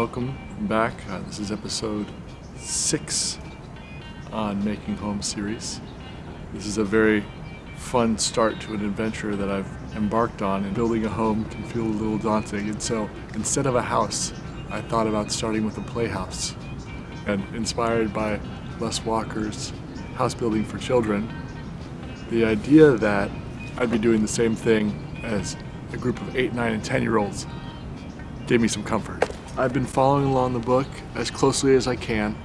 welcome back. This is episode 6 on Making Home series. This is a very fun start to an adventure that I've embarked on, and building a home can feel a little daunting. And so instead of a house, I thought about starting with a playhouse. And inspired by Les Walker's Housebuilding for Children, the idea that I'd be doing the same thing as a group of 8, 9, and 10-year-olds gave me some comfort. I've been following along the book as closely as I can,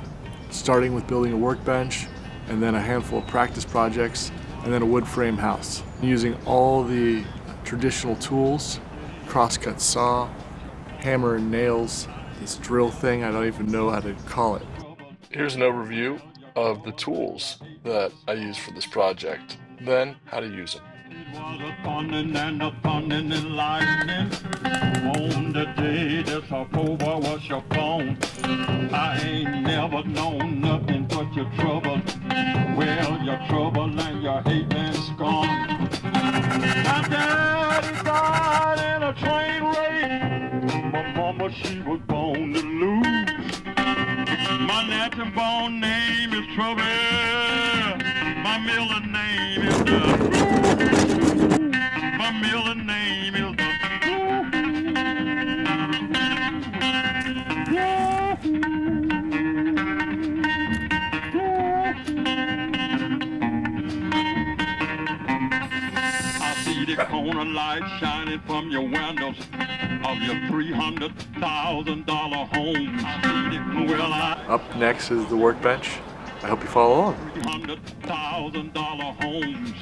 starting with building a workbench, and then a handful of practice projects, and then a wood frame house. Using all the traditional tools, crosscut saw, hammer and nails, this drill thing, I don't even know how to call it. Here's an overview of the tools that I use for this project, then how to use them. It was a thundering and a thundering and lightning on the day this October was your phone. I ain't never known nothing but your trouble. Well, your trouble and your hate and scorn. My daddy died in a train wreck. My mama, she was born to lose. My natural born name is Trouble. My middle name is the My middle name is the I see the corner light shining from your windows of your $300,000 home. Well, Up next is the workbench. I hope you follow along. $300,000 homes.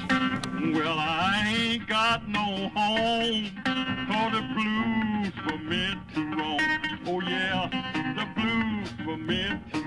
Well, I ain't got no home, 'cause the blues were meant to roam. Oh yeah, the blues were meant to